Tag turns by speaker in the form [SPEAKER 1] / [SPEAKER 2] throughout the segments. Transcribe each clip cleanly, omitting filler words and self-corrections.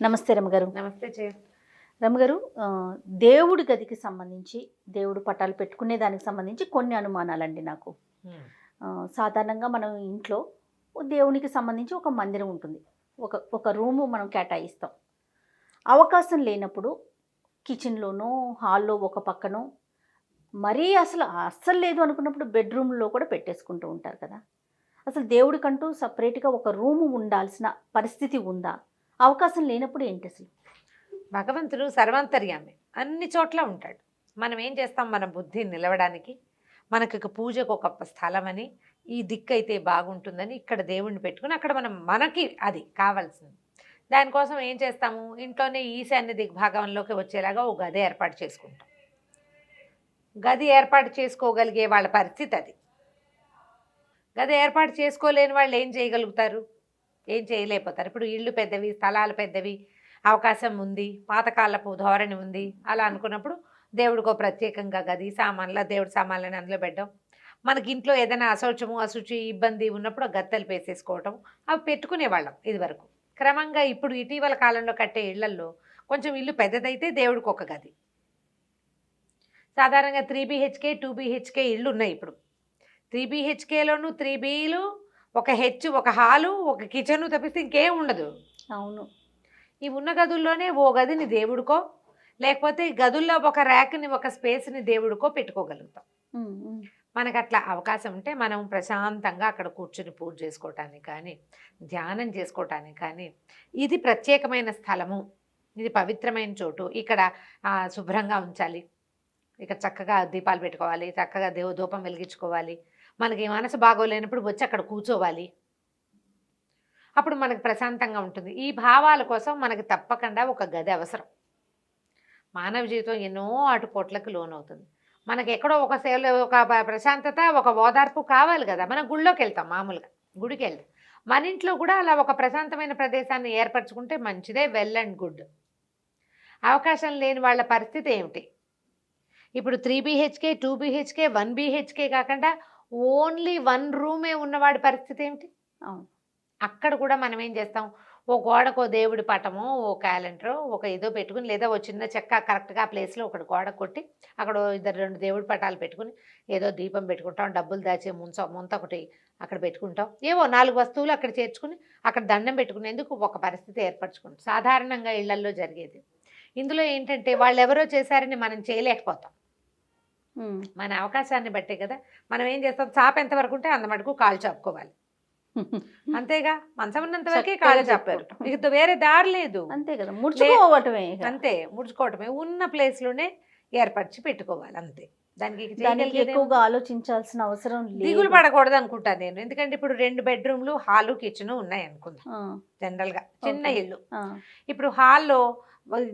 [SPEAKER 1] నమస్తే రమగారు.
[SPEAKER 2] నమస్తే జయ.
[SPEAKER 1] రమగారు, దేవుడి గదికి సంబంధించి, దేవుడు పటాలు పెట్టుకునే దానికి సంబంధించి కొన్ని అనుమానాలండి నాకు. సాధారణంగా మనం ఇంట్లో దేవునికి సంబంధించి ఒక మందిరం ఉంటుంది, ఒక ఒక రూము మనం కేటాయిస్తాం. అవకాశం లేనప్పుడు కిచెన్లోనో హాల్లో ఒక పక్కనో, మరీ అస్సలు లేదు అనుకున్నప్పుడు బెడ్రూమ్లో కూడా పెట్టేసుకుంటూ ఉంటారు కదా. అసలు దేవుడికంటూ సపరేట్గా ఒక రూము ఉండాల్సిన పరిస్థితి ఉందా? అవకాశం లేనప్పుడు ఏంటి అసలు?
[SPEAKER 2] భగవంతుడు సర్వాంతర్యామి, అన్ని చోట్ల ఉంటాడు. మనం ఏం చేస్తాం, మన బుద్ధి నిలవడానికి మనకు పూజకు ఒక స్థలం అని, ఈ దిక్కు అయితే బాగుంటుందని ఇక్కడ దేవుణ్ణి పెట్టుకుని అక్కడ మనకి అది కావాల్సింది. దానికోసం ఏం చేస్తాము, ఇంట్లోనే ఈశాన్య దిగ్భాగంలోకి వచ్చేలాగా ఒక గది ఏర్పాటు చేసుకుంటాం. గది ఏర్పాటు చేసుకోగలిగే వాళ్ళ పరిస్థితి అది. గది ఏర్పాటు చేసుకోలేని వాళ్ళు ఏం చేయగలుగుతారు? ఏం చేయలేకపోతారు. ఇప్పుడు ఇళ్ళు పెద్దవి, స్థలాలు పెద్దవి, అవకాశం ఉంది, పాతకాలపు ధోరణి ఉంది, అలా అనుకున్నప్పుడు దేవుడికో ప్రత్యేకంగా గది, సామాన్ల దేవుడి సామాన్లని అందులో పెట్టడం. మనకి ఇంట్లో ఏదైనా అశౌచము అశుచి ఇబ్బంది ఉన్నప్పుడు గత్తెలు వేసేసుకోవటం, అవి పెట్టుకునేవాళ్ళం ఇదివరకు. క్రమంగా ఇప్పుడు ఇటీవల కాలంలో కట్టే ఇళ్లల్లో కొంచెం ఇల్లు పెద్దదైతే దేవుడికి ఒక గది. సాధారణంగా 3 BHK 2 BHK ఇళ్ళు ఉన్నాయి ఇప్పుడు. 3 BHKలోను 3 Bలు, ఒక హెచ్, ఒక హాలు, ఒక కిచెను తప్పిస్తే ఇంకేం ఉండదు.
[SPEAKER 1] అవును.
[SPEAKER 2] ఈ ఉన్న గదుల్లోనే ఓ గదిని దేవుడికో, లేకపోతే గదుల్లో ఒక ర్యాక్ని, ఒక స్పేస్ని దేవుడికో పెట్టుకోగలుగుతాం. మనకు అట్లా అవకాశం ఉంటే మనం ప్రశాంతంగా అక్కడ కూర్చుని పూజ చేసుకోవటానికి కానీ, ధ్యానం చేసుకోవటానికి కానీ, ఇది ప్రత్యేకమైన స్థలము, ఇది పవిత్రమైన చోటు, ఇక్కడ శుభ్రంగా ఉంచాలి, ఇక్కడ చక్కగా దీపాలు పెట్టుకోవాలి, చక్కగా ధూపం వెలిగించుకోవాలి, మనకి మనసు బాగోలేనప్పుడు వచ్చి అక్కడ కూర్చోవాలి, అప్పుడు మనకు ప్రశాంతంగా ఉంటుంది. ఈ భావాల కోసం మనకి తప్పకుండా ఒక గది అవసరం. మానవ జీవితం ఎన్నో ఆటుపోట్లకు లోనవుతుంది. మనకి ఎక్కడో ఒక సేవలో ఒక ప్రశాంతత, ఒక ఓదార్పు కావాలి కదా. మనం గుళ్ళోకి వెళ్తాం, మామూలుగా గుడికి వెళ్తాం. మన ఇంట్లో కూడా అలా ఒక ప్రశాంతమైన ప్రదేశాన్ని ఏర్పరచుకుంటే మంచిదే, వెల్ అండ్ గుడ్. అవకాశం లేని వాళ్ళ పరిస్థితి ఏమిటి? ఇప్పుడు 3 BHK 2 BHK 1 BHK కాకుండా ఓన్లీ 1 రూమే ఉన్నవాడి పరిస్థితి ఏమిటి?
[SPEAKER 1] అవును.
[SPEAKER 2] అక్కడ కూడా మనం ఏం చేస్తాం, ఓ గోడకో దేవుడి పటమో, ఓ క్యాలెండరో, ఒక ఏదో పెట్టుకుని, లేదా ఓ చిన్న చెక్క కరెక్ట్గా ఆ ప్లేస్లో ఒకటి గోడ కొట్టి అక్కడ 2 దేవుడి పటాలు పెట్టుకుని ఏదో దీపం పెట్టుకుంటాం, డబ్బులు దాచే ముంత ఒకటి అక్కడ పెట్టుకుంటాం, ఏవో 4 వస్తువులు అక్కడ చేర్చుకుని అక్కడ దండం పెట్టుకునేందుకు ఒక పరిస్థితి ఏర్పరచుకుంటాం. సాధారణంగా ఇళ్లల్లో జరిగేది. ఇందులో ఏంటంటే వాళ్ళు ఎవరో చేశారని మనం చేయలేకపోతాం. మన అవకాశాన్ని బట్టే కదా. మనం ఏం చేస్తాం, చాప ఎంతవరకు ఉంటే అంత మటుకు కాళ్ళు చాపుకోవాలి, అంతేగా. మంచం ఉన్నంత వరకే కాళ్ళు చాపారు, ఇక వేరే దారి లేదు.
[SPEAKER 1] అంతే కదా, ముడుచుకోవటమే.
[SPEAKER 2] అంతే, ముడుచుకోవటమే. ఉన్న ప్లేస్లోనే ఏర్పరిచి పెట్టుకోవాలి, అంతే.
[SPEAKER 1] దానికి ఎక్కువగా ఆలోచించాల్సిన అవసరం లేదు,
[SPEAKER 2] దిగులు పడకూడదు అనుకుంటాను నేను. ఎందుకంటే ఇప్పుడు 2 బెడ్రూమ్లు, హాలు, కిచెన్ ఉన్నాయి అనుకుందాం. జనరల్గా చిన్న ఇల్లు. ఇప్పుడు హాల్లో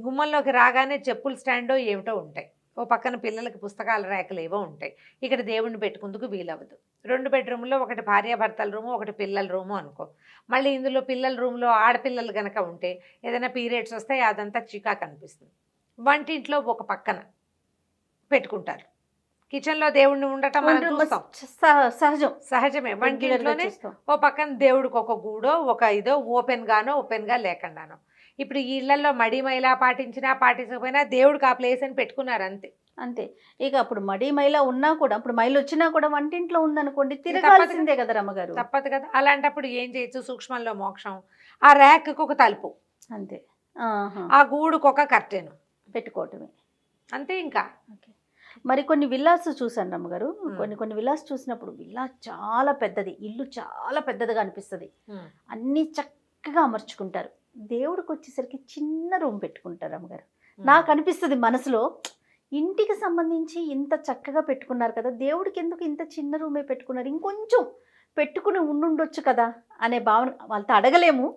[SPEAKER 2] గుమ్మంలోకి రాగానే చెప్పుల స్టాండో ఏమిటో ఉంటాయి, ఓ పక్కన పిల్లలకి పుస్తకాల ర్యాకులు ఏవో ఉంటాయి. ఇక్కడ దేవుణ్ణి పెట్టుకుందుకు వీలవ్వదు. 2 బెడ్రూమ్లో ఒకటి భార్యాభర్తల రూము, ఒకటి పిల్లల రూము అనుకో. మళ్ళీ ఇందులో పిల్లల రూమ్లో ఆడపిల్లలు కనుక ఉంటే ఏదైనా పీరియడ్స్ వస్తాయి, అదంతా చికా కనిపిస్తుంది. వంటింట్లో ఒక పక్కన పెట్టుకుంటారు. కిచెన్లో దేవుణ్ణి ఉండటం మనం చూస్తాం, సహజమే. వంటింట్లోనే ఓ పక్కన దేవుడికి ఒక గూడో, ఒక ఇదో ఓపెన్గా లేకుండానో. ఇప్పుడు ఈ ఇళ్లలో మడి మైలా పాటించకపోయినా దేవుడికి ఆ ప్లేస్ అని పెట్టుకున్నారు, అంతే.
[SPEAKER 1] అంతే. ఇక అప్పుడు మడి మైలా ఉన్నా కూడా, ఇప్పుడు మైలు వచ్చినా కూడా వంటింట్లో ఉందనుకోండి, తిరగాల్సిందే కదా రమ్మగారు.
[SPEAKER 2] తప్పదు కదా. అలాంటప్పుడు ఏం చేయొచ్చు, సూక్ష్మంలో మోక్షం. ఆ ర్యాక్కి ఒక తలుపు,
[SPEAKER 1] అంతే.
[SPEAKER 2] ఆ గూడుకు ఒక కర్టెన్
[SPEAKER 1] పెట్టుకోవటమే,
[SPEAKER 2] అంతే. ఇంకా
[SPEAKER 1] మరి కొన్ని విల్లాస్ చూసాను రమ్మగారు. కొన్ని విల్లాస్ చూసినప్పుడు విల్లా చాలా పెద్దది, ఇల్లు చాలా పెద్దదిగా అనిపిస్తుంది, అన్నీ చక్కగా అమర్చుకుంటారు. దేవుడికి వచ్చేసరికి చిన్న రూమ్ పెట్టుకుంటారు అమ్మగారు. నాకు అనిపిస్తుంది మనసులో, ఇంటికి సంబంధించి ఇంత చక్కగా పెట్టుకున్నారు కదా, దేవుడికి ఎందుకు ఇంత చిన్న రూమే పెట్టుకున్నారు, ఇంకొంచెం పెట్టుకుని ఉండుండొచ్చు కదా అనే భావన. వాళ్ళతో అడగలేము,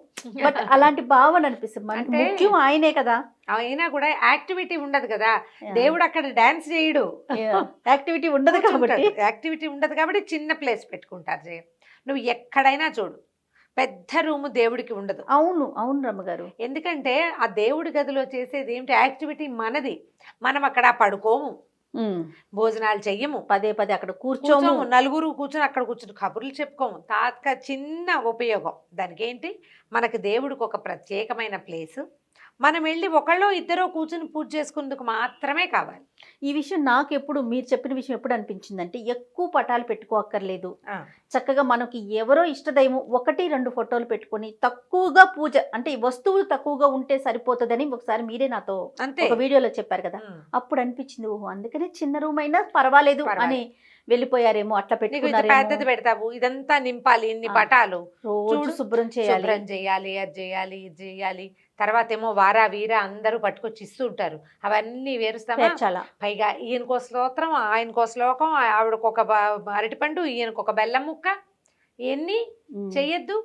[SPEAKER 1] బట్ అలాంటి భావన అనిపిస్తుంది. మనకి ముఖ్యం ఆయనే కదా.
[SPEAKER 2] అయినా కూడా యాక్టివిటీ ఉండదు కదా, దేవుడు అక్కడ డాన్స్ చేయడు,
[SPEAKER 1] యాక్టివిటీ ఉండదు
[SPEAKER 2] కాబట్టి చిన్న ప్లేస్ పెట్టుకుంటారు. నువ్వు ఎక్కడైనా చూడు, పెద్ద రూము దేవుడికి ఉండదు.
[SPEAKER 1] అవును రమ్మగారు.
[SPEAKER 2] ఎందుకంటే ఆ దేవుడి గదిలో చేసేది ఏమిటి, యాక్టివిటీ మనది. మనం అక్కడ పడుకోము, భోజనాలు చెయ్యము,
[SPEAKER 1] పదే అక్కడ కూర్చోము,
[SPEAKER 2] నలుగురు కూర్చొని అక్కడ కూర్చొని కబుర్లు చెప్పుకోము. చిన్న ఉపయోగం దానికి ఏంటి, మనకి దేవుడికి ఒక ప్రత్యేకమైన ప్లేసు, మనం వెళ్ళి ఒకళ్ళో ఇద్దరో కూర్చుని పూజ చేసుకునేందుకు మాత్రమే కావాలి.
[SPEAKER 1] ఈ విషయం నాకు ఎప్పుడు మీరు చెప్పిన విషయం ఎప్పుడు అనిపించిందంటే ఎక్కువ పటాలు పెట్టుకోక్కర్లేదు. చక్కగా మనకి ఎవరో ఇష్టదైవం 1-2 ఫోటోలు పెట్టుకొని తక్కువగా పూజ అంటే ఈ వస్తువులు తక్కువగా ఉంటే సరిపోతుందని ఒకసారి మీరే నాతో
[SPEAKER 2] అంతే
[SPEAKER 1] ఒక వీడియోలో చెప్పారు కదా. అప్పుడు అనిపించింది ఓహో అందుకనే చిన్న రూమ్ అయినా పర్వాలేదు అని వెళ్ళిపోయారేమో, అట్లా పెట్టుకున్నారేమో.
[SPEAKER 2] పెద్దది పెడతావు, ఇదంతా నింపాలి, ఇన్ని పటాలు
[SPEAKER 1] రోజు శుభ్రం చేయాలి,
[SPEAKER 2] అది చేయాలి, ఇది చేయాలి. తర్వాత ఏమో వారా వీర అందరూ పట్టుకొచ్చి ఇస్తూ ఉంటారు, అవన్నీ వేరుస్తామా. పైగా ఈయనకో స్తోత్రం, ఆయనకో శ్లోకం, ఆవిడకొక అరటిపండు, ఈయనకొక బెల్లం ముక్క, ఇవన్నీ చెయ్యొద్దు.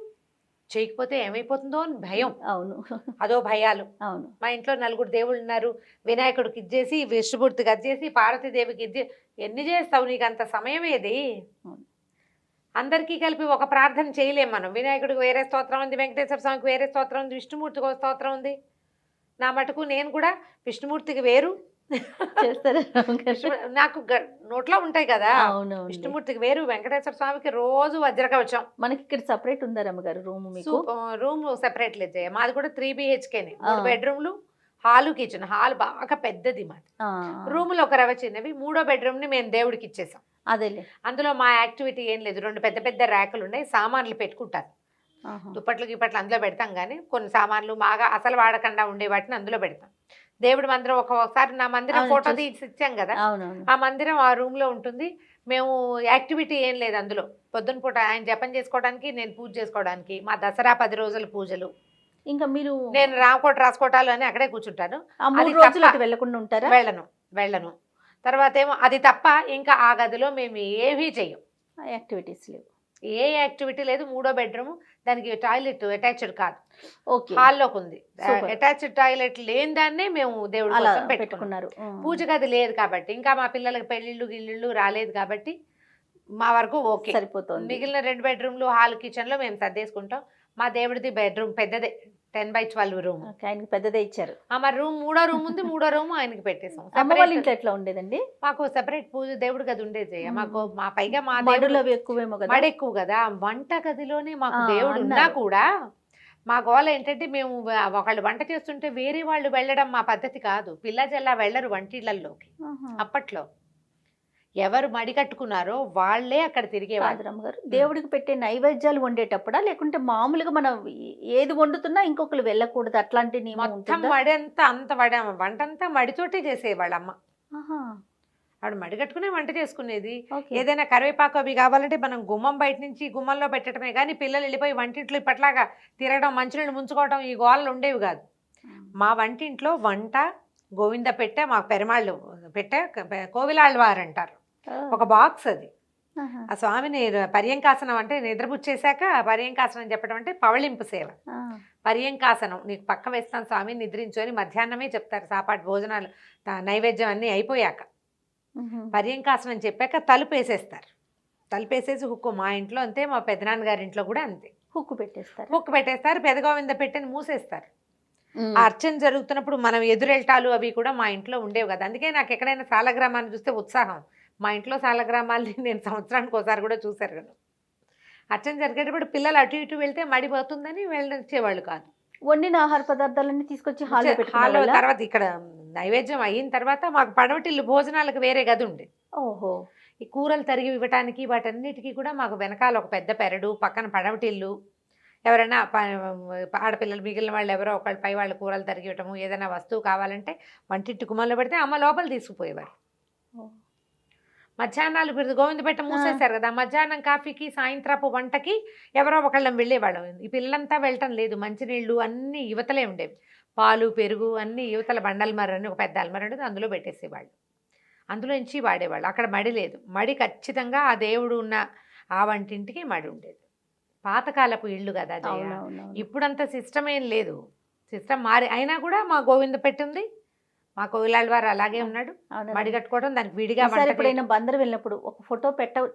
[SPEAKER 2] చేయకపోతే ఏమైపోతుందో అని భయం.
[SPEAKER 1] అవును,
[SPEAKER 2] అదో భయాలు.
[SPEAKER 1] అవును.
[SPEAKER 2] మా ఇంట్లో 4 దేవుళ్ళు ఉన్నారు, వినాయకుడికి ఇచ్చేసి, విష్ణుమూర్తికి ఇచ్చేసి, పార్వతీదేవికి ఇచ్చేసి, ఎన్ని చేస్తావు, నీకు అంత సమయం ఏది? అందరికీ కలిపి ఒక ప్రార్థన చేయలేం మనం. వినాయకుడికి వేరే స్తోత్రం ఉంది, వెంకటేశ్వర స్వామికి వేరే స్తోత్రం ఉంది, విష్ణుమూర్తికి ఒక స్తోత్రం ఉంది. నా మటుకు నేను కూడా విష్ణుమూర్తికి వేరు నాకు నోట్లో ఉంటాయి కదా. విష్ణుమూర్తికి వేరు, వెంకటేశ్వర స్వామికి రోజు వజ్రకవచం.
[SPEAKER 1] మనకి ఇక్కడ సెపరేట్ ఉందా రమ్మగారు రూమ్?
[SPEAKER 2] రూమ్ సెపరేట్ లేదు, మాది కూడా 3 BHKనే, 3 బెడ్రూమ్లు, హాలు, కిచెన్. హాల్ బాగా పెద్దది మాది. రూములు ఒక రవ చిన్నవి. 3వ బెడ్రూమ్ ని మేము దేవుడికి ఇచ్చేసాం.
[SPEAKER 1] అదేలే, అందులో
[SPEAKER 2] మా యాక్టివిటీ ఏం లేదు. 2 పెద్ద పెద్ద ర్యాకులు ఉన్నాయి, సామాన్లు పెట్టుకుంటారు. దుప్పట్లు గిప్పట్లు అందులో పెడతాం, కానీ కొన్ని సామాన్లు బాగా అసలు వాడకుండా ఉండే వాటిని అందులో పెడతాం. దేవుడి మందిరం ఒకసారి నా మందిరం ఫోటో తీసి ఇచ్చాం కదా, ఆ మందిరం ఆ రూమ్ లో ఉంటుంది. మేము యాక్టివిటీ ఏం లేదు అందులో. పొద్దున పూట ఆయన జపం చేసుకోవడానికి, నేను పూజ చేసుకోవడానికి, మా దసరా 10 రోజుల పూజలు.
[SPEAKER 1] ఇంకా మీరు
[SPEAKER 2] నేను రామకోట రాసుకోటాలు అని అక్కడే కూర్చుంటాను.
[SPEAKER 1] వెళ్ళకుండా ఉంటారా?
[SPEAKER 2] వెళ్ళను. తర్వాత ఏమో అది తప్ప ఇంకా ఆ గదిలో మేము ఏమీ చెయ్యం,
[SPEAKER 1] యాక్టివిటీస్ లేవు,
[SPEAKER 2] ఏ యాక్టివిటీ లేదు. 3వ బెడ్రూమ్, దానికి టాయిలెట్ అటాచ్డ్ కాదు, హాల్లోకి ఉంది. అటాచ్డ్ టాయిలెట్ లేని దాన్నే మేము దేవుడి కోసం పెట్టుకున్నారు. పూజ గది లేదు కాబట్టి, ఇంకా మా పిల్లలకి పెళ్లిళ్ళు గిళ్ళిళ్ళు రాలేదు కాబట్టి మా వరకు ఓకే సరిపోతుంది. మిగిలిన 2 బెడ్రూమ్లు, హాల్, కిచెన్ లో మేము సర్దేసుకుంటాం. మా దేవుడిది బెడ్రూమ్ పెద్దదే, 10x12 రూమ్.
[SPEAKER 1] ఆయనకి పెద్దదే ఇచ్చారు.
[SPEAKER 2] మరి రూమ్ 3వ రూమ్ ఉంది, 3వ రూమ్ ఆయనకి పెట్టేసాం.
[SPEAKER 1] అమ్మ వాళ్ళ ఇంట్లో ఎట్లా ఉండేదండి?
[SPEAKER 2] మాకు సెపరేట్ పూజ దేవుడి గది ఉండేది. మాకు మా పైగా మా
[SPEAKER 1] ఎక్కువేమో కదా,
[SPEAKER 2] మడి ఎక్కువ కదా. వంట గదిలోనే మాకు దేవుడు ఉన్నా కూడా మా గోల ఏంటంటే, మేము ఒకళ్ళు వంట చేస్తుంటే వేరే వాళ్ళు వెళ్ళడం మా పద్ధతి కాదు. పిల్ల జల్లా వెళ్ళరు వంటిళ్లలోకి. అప్పట్లో ఎవరు మడి కట్టుకున్నారో వాళ్ళే అక్కడ తిరిగేవాళ్ళు.
[SPEAKER 1] గారు దేవుడికి పెట్టే నైవేద్యాలు వండేటప్పుడా, లేకుంటే మామూలుగా మనం ఏది వండుతున్నా ఇంకొకరు వెళ్ళకూడదు అట్లాంటి
[SPEAKER 2] మొత్తం మడి అంత వంటంతా మడితోటే చేసేవాళ్ళ అమ్మ. ఆవిడ మడి కట్టుకునే వంట చేసుకునేది. ఏదైనా కరివేపాకు అవి కావాలంటే మనం గుమ్మం బయట నుంచి గుమ్మంలో పెట్టడమే కానీ, పిల్లలు వెళ్ళిపోయి వంటింట్లో ఇప్పట్లాగా తిరగడం, మంచినీళ్ళు ముంచుకోవడం, ఈ గోళలు ఉండేవి కాదు. మా వంటింట్లో వంట, గోవింద పెట్టె, మాకు పెరమాళ్ళు పెట్టె, కోవిలాళ్ళవారు అంటారు, ఒక బాక్స్ అది. ఆ స్వామిని పర్యంకాసనం అంటే నిద్రపుచ్చేసాక పర్యంకాసనం చెప్పడం అంటే పవళింపు సేవ. పర్యంకాసనం, నీకు పక్క వేస్తాను స్వామి నిద్రించు అని మధ్యాహ్నమే చెప్తారు. సాపాటు భోజనాలు నైవేద్యం అన్నీ అయిపోయాక పర్యంకాసనం చెప్పాక తలుపేసేస్తారు. తలుపేసేసి హుక్కు, మా ఇంట్లో అంతే, మా పెదనాన్నగారి ఇంట్లో కూడా అంతే, హుక్కు పెట్టేస్తారు. పెదగోవింద పెట్టెని మూసేస్తారు. అర్చన జరుగుతున్నప్పుడు మనం ఎదురెళ్తాలు అవి కూడా మా ఇంట్లో ఉండేవి కదా. అందుకే నాకు ఎక్కడైనా సాలగ్రామాన్ని చూస్తే ఉత్సాహం. మా ఇంట్లో సాలగ్రామాల్ని నేను సంవత్సరానికి ఒకసారి కూడా చూశారు కదా. అర్చన జరిగేటప్పుడు పిల్లలు అటు ఇటు వెళ్తే మడిపోతుందని వెళ్ళొచ్చేవాళ్ళు కాదు.
[SPEAKER 1] వండిన ఆహార పదార్థాలన్నీ తీసుకొచ్చి హాల్లో,
[SPEAKER 2] తర్వాత ఇక్కడ నైవేద్యం అయిన తర్వాత మాకు పడవటిల్లు భోజనాలకు వేరే గది ఉండేది.
[SPEAKER 1] ఓహో,
[SPEAKER 2] ఈ కూరలు తరిగి ఇవ్వటానికి వాటన్నిటికీ కూడా మాకు వెనకాల ఒక పెద్ద పెరడు, పక్కన పడవటిల్లు. ఎవరైనా ఆడపిల్లలు మిగిలిన వాళ్ళు ఎవరో ఒకళ్ళు పై వాళ్ళు కూరలు తరిగి ఇవ్వటము, ఏదైనా వస్తువు కావాలంటే వంటింటి గుమ్మంలో పెడితే అమ్మ లోపల తీసుకుపోయేవారు. మధ్యాహ్నాలు గోవింద పెట్ట మూసేశారు కదా, మధ్యాహ్నం కాఫీకి, సాయంత్రపు వంటకి ఎవరో ఒకళ్ళం వెళ్ళేవాళ్ళం. ఈ పిల్లలంతా వెళ్ళటం లేదు, మంచినీళ్ళు అన్నీ యువతలే ఉండేవి, పాలు, పెరుగు అన్నీ యువతల బండల్మర అని ఒక పెద్ద అల్మర ఉండేది, అందులో పెట్టేసేవాళ్ళు, అందులో నుంచి వాడేవాళ్ళు. అక్కడ మడి లేదు. మడి ఖచ్చితంగా ఆ దేవుడు ఉన్న ఆ వంటింటికి మడి ఉండేది. పాతకాలపు ఇళ్ళు కదా అది. ఇప్పుడంత సిస్టమ్ ఏం లేదు, సిస్టమ్ మారి అయినా కూడా మా గోవింద పెట్టింది, మా కోవిలాళ్ళవారు అలాగే ఉన్నాడు. మడి కట్టుకోవడం, దానికి విడిగా.
[SPEAKER 1] ఎప్పుడైనా బందరు వెళ్ళినప్పుడు ఒక ఫోటో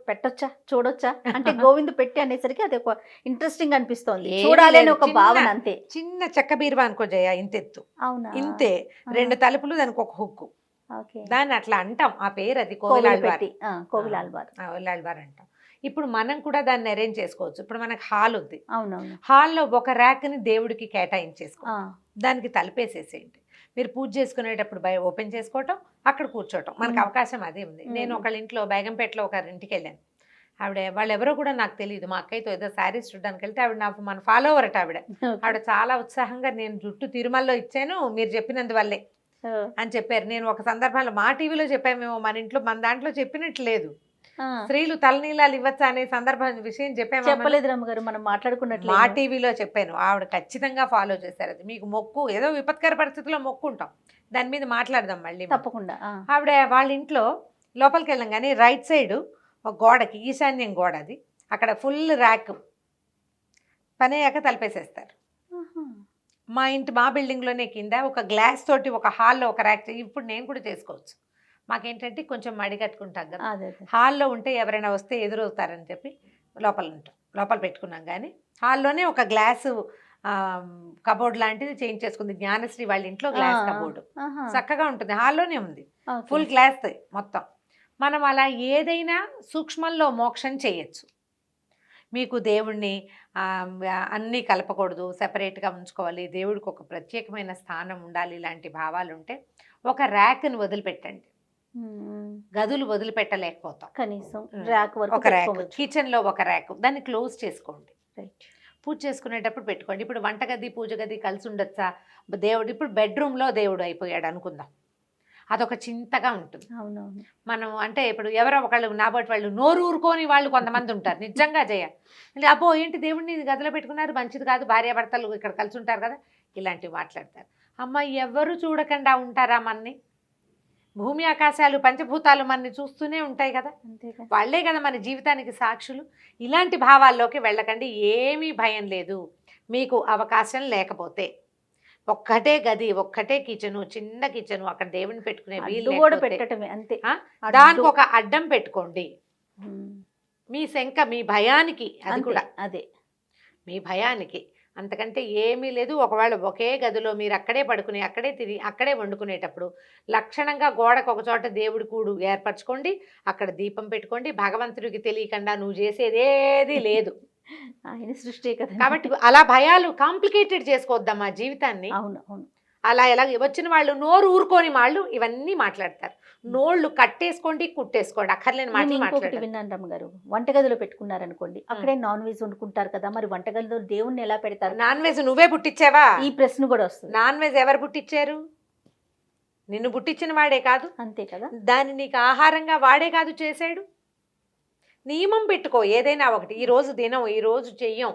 [SPEAKER 1] పెట్టొచ్చా, చూడొచ్చా అంటే గోవింద పెట్టి అనేసరికి అది ఒక ఇంట్రెస్టింగ్ అనిపిస్తోంది, చూడాలి అని ఒక భావన అంతే.
[SPEAKER 2] చిన్న చెక్క బీరువా అనుకో జయ, ఇంతెత్తు, ఇంతే, 2 తలుపులు, దానికి ఒక హుక్కు, దాన్ని అట్లా అంటాం. ఆ పేరు అది కోవిలాళ్ళవారు అంటాం. ఇప్పుడు మనం కూడా దాన్ని అరేంజ్ చేసుకోవచ్చు. ఇప్పుడు మనకు హాల్ ఉంది,
[SPEAKER 1] అవునవును.
[SPEAKER 2] హాల్లో ఒక ర్యాక్ని దేవుడికి కేటాయించేసుకో,
[SPEAKER 1] ఆ,
[SPEAKER 2] దానికి తలుపేసేసేయండి. మీరు పూజ చేసుకునేటప్పుడు ఓపెన్ చేసుకోవటం, అక్కడ కూర్చోవటం, మనకు అవకాశం అదే ఉంది. నేను ఒకళ్ళ ఇంట్లో బేగంపేటలో ఒకరి ఇంటికి వెళ్ళాను. వాళ్ళు ఎవరో కూడా నాకు తెలియదు. మా అక్కయ్యతో ఏదో శారీస్ చూడడానికి వెళ్తే ఆవిడ నాకు మన ఫాలోవర్ అట ఆవిడ. ఆవిడ చాలా ఉత్సాహంగా నేను జుట్టు తిరుమలలో ఇచ్చాను మీరు చెప్పినందువల్లే అని చెప్పారు. నేను ఒక సందర్భంలో మా టీవీలో చెప్పామేమో, మన దాంట్లో చెప్పినట్టు లేదు. స్త్రీలు తలనీలాలు ఇవ్వచ్చా అనే విషయం చెప్పాము.
[SPEAKER 1] చెప్పలేదు రమ్మగారు, మనం మాట్లాడుకున్నట్లు
[SPEAKER 2] మా టీవీలో చెప్పాను. ఆవిడ ఖచ్చితంగా ఫాలో చేశారు. అది మీకు మొక్కు, ఏదో విపత్కర పరిస్థితుల్లో మొక్కు ఉంటాం, దాని మీద మాట్లాడదాం మళ్ళీ
[SPEAKER 1] తప్పకుండా.
[SPEAKER 2] ఆవిడ వాళ్ళ ఇంట్లో లోపలికి వెళ్ళాం కానీ రైట్ సైడ్ ఒక గోడకి, ఈశాన్యం గోడ అది, అక్కడ ఫుల్ ర్యాక్ పని అయ్యాక తలపేసేస్తారు. మా బిల్డింగ్లోనే కింద ఒక గ్లాస్ తోటి ఒక హాల్లో ఒక ర్యాక్. ఇప్పుడు నేను కూడా చేసుకోవచ్చు. మాకేంటంటే కొంచెం మడి కట్టుకుంటాం కదా, హాల్లో ఉంటే ఎవరైనా వస్తే ఎదురవుతారని చెప్పి లోపల పెట్టుకున్నాం. కానీ హాల్లోనే ఒక గ్లాసు కబోర్డ్ లాంటిది చేంజ్ చేసుకుంది. జ్ఞానశ్రీ వాళ్ళ ఇంట్లో గ్లాస్ కబోర్డు చక్కగా ఉంటుంది, హాల్లోనే ఉంది, ఫుల్ గ్లాస్ మొత్తం. మనం అలా ఏదైనా సూక్ష్మంలో మోక్షం చేయొచ్చు. మీకు దేవుణ్ణి అన్నీ కలపకూడదు, సెపరేట్గా ఉంచుకోవాలి, దేవుడికి ఒక ప్రత్యేకమైన స్థానం ఉండాలి, ఇలాంటి భావాలు ఉంటే ఒక ర్యాక్ని వదిలిపెట్టండి. గదులు వదిలిపెట్టలేకపోతాం, కనీసం ఒక ర్యాక్, కిచెన్లో ఒక ర్యాక్, దాన్ని క్లోజ్ చేసుకోండి. పూజ చేసుకునేటప్పుడు పెట్టుకోండి. ఇప్పుడు వంటగది పూజ గది కలిసి ఉండొచ్చా? దేవుడు ఇప్పుడు బెడ్రూమ్లో దేవుడు అయిపోయాడు అనుకుందాం, అదొక చింతగా ఉంటుంది. అవునవును. మనం అంటే ఇప్పుడు ఎవరో ఒకళ్ళు నాబోటి వాళ్ళు నోరు ఊరుకోని వాళ్ళు కొంతమంది ఉంటారు, నిజంగా అంటే అబ్బో ఏంటి దేవుడిని గదిలో పెట్టుకున్నారు, మంచిది కాదు, భార్యాభర్తలు ఇక్కడ కలిసి ఉంటారు కదా, ఇలాంటివి మాట్లాడతారు. అమ్మ ఎవరు చూడకుండా ఉంటారా మనని? భూమి ఆకాశాలు పంచభూతాలు మనని చూస్తూనే ఉంటాయి కదా, వాళ్ళే కదా మన జీవితానికి సాక్షులు. ఇలాంటి భావాల్లోకి వెళ్ళకండి, ఏమీ భయం లేదు. మీకు అవకాశం లేకపోతే ఒక్కటే గది, ఒక్కటే కిచెను, చిన్న కిచెను, అక్కడ దేవుని పెట్టుకునే వీలు కూడా పెట్టడమే అంతే. దానికి ఒక అడ్డం పెట్టుకోండి. మీ శంక, మీ భయానికి, అది కూడా అదే మీ భయానికి, అంతకంటే ఏమీ లేదు. ఒకవేళ ఒకే గదిలో మీరు అక్కడే పడుకుని, అక్కడే తిరిగి, అక్కడే వండుకునేటప్పుడు లక్షణంగా గోడకు ఒక చోట దేవుడి కూడు ఏర్పరచుకోండి, అక్కడ దీపం పెట్టుకోండి. భగవంతుడికి తెలియకుండా నువ్వు చేసేదేది లేదు, ఆయన సృష్టి కదా. కాబట్టి అలా భయాలు కాంప్లికేటెడ్ చేసుకోవద్దమ్మా జీవితాన్ని. అవును అవును. అలా ఎలా వచ్చిన వాళ్ళు నోరు ఊరుకోని వాళ్ళు ఇవన్నీ మాట్లాడతారు. నోళ్ళు కట్టేసుకోండి, కుట్టేసుకోండి, అక్కర్లేని మాటలు మాట్లాడారు. విన్నాను రమ్మగారు, వంటగదిలో పెట్టుకున్నారనుకోండి, అక్కడే నాన్ వెజ్ వండుకుంటారు కదా, మరి వంటగదిలో దేవుణ్ణి ఎలా పెడతారు? నాన్ వెజ్ నువ్వే పుట్టించావా? ఈ ప్రశ్న కూడా వస్తుంది. నాన్ వెజ్ ఎవరు పుట్టించారు? నిన్ను పుట్టించిన వాడే కాదు, అంతే కదా, దాన్ని నీకు ఆహారంగా వాడే కాదు చేశాడు. నియమం పెట్టుకో, ఏదైనా ఒకటి, ఈరోజు తినం, ఈరోజు చెయ్యం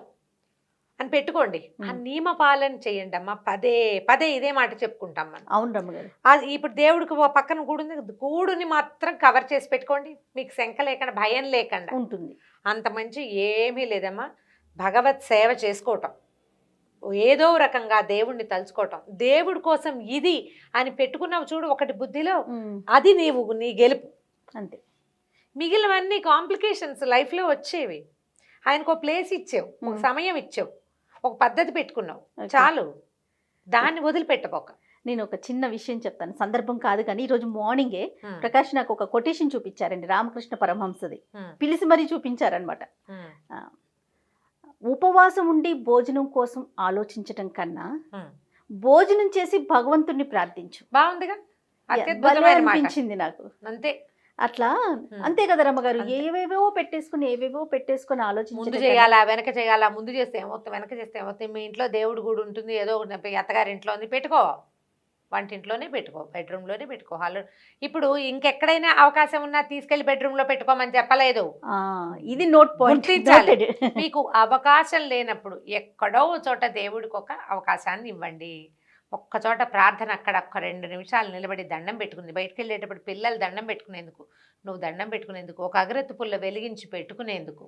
[SPEAKER 2] అని పెట్టుకోండి. ఆ నియమ పాలన చేయండి అమ్మా. పదే పదే ఇదే మాట చెప్పుకుంటాం మనం. అవును రమ్మగారు. ఇప్పుడు దేవుడికి పక్కన గూడుంది, గూడుని మాత్రం కవర్ చేసి పెట్టుకోండి, మీకు శంక లేకుండా, భయం లేకుండా ఉంటుంది. అంత మంచి ఏమీ లేదమ్మా. భగవత్ సేవ చేసుకోవటం, ఏదో రకంగా దేవుణ్ణి తలుచుకోవటం, దేవుడి కోసం ఇది అని పెట్టుకున్నావు చూడు ఒకటి బుద్ధిలో, అది నీ గెలుపు అంతే. మిగిలినవన్నీ కాంప్లికేషన్స్ లైఫ్లో వచ్చేవి. ఆయనకు ఒక ప్లేస్ ఇచ్చావు, ఒక సమయం ఇచ్చావు, ఒక పద్ధతి పెట్టుకున్నావు, చాలు, దాన్ని వదిలిపెట్టబోక. నేను ఒక చిన్న విషయం చెప్తాను, సందర్భం కాదు కానీ ఈరోజు మార్నింగే ప్రకాష్ నాకు ఒక కొటేషన్ చూపించారండి, రామకృష్ణ పరమహంసది, పిలిచి మరీ చూపించారనమాట. ఉపవాసం ఉండి భోజనం కోసం ఆలోచించటం కన్నా భోజనం చేసి భగవంతుణ్ణి ప్రార్థించు. బాగుందిగా, అనిపించింది నాకు. అంతే, అట్లా అంతే కదా రమ్మగారు. ఏవేవో పెట్టేసుకుని ఆలోచించి ముందు చేయాలా, వెనక చేయాలా, ముందు చేస్తే ఏమవుతుంది, వెనక చేస్తే ఏమవుతుంది. మీ ఇంట్లో దేవుడు కూడా ఉంటుంది, ఏదో అత్తగారింట్లో ఉంది, పెట్టుకో, వంటింట్లోనే పెట్టుకో, బెడ్రూమ్లోనే పెట్టుకో, హాల్లో. ఇప్పుడు ఇంకెక్కడైనా అవకాశం ఉన్నా తీసుకెళ్లి బెడ్రూమ్లో పెట్టుకోమని చెప్పలేదు, ఇది నోట్ పాయింట్. మీకు అవకాశం లేనప్పుడు ఎక్కడో చోట దేవుడికి ఒక అవకాశాన్ని ఇవ్వండి. ఒక్క చోట ప్రార్థన, అక్కడ ఒక్క 2 నిమిషాలు నిలబడి దండం పెట్టుకుంది. బయటకు వెళ్ళేటప్పుడు పిల్లలు దండం పెట్టుకునేందుకు, నువ్వు దండం పెట్టుకునేందుకు, ఒక అగరత్తు పుల్ల వెలిగించి పెట్టుకునేందుకు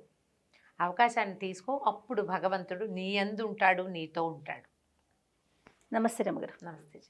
[SPEAKER 2] అవకాశాన్ని తీసుకో. అప్పుడు భగవంతుడు నీ యందు ఉంటాడు, నీతో ఉంటాడు. నమస్తే రమ్మగారు. నమస్తే.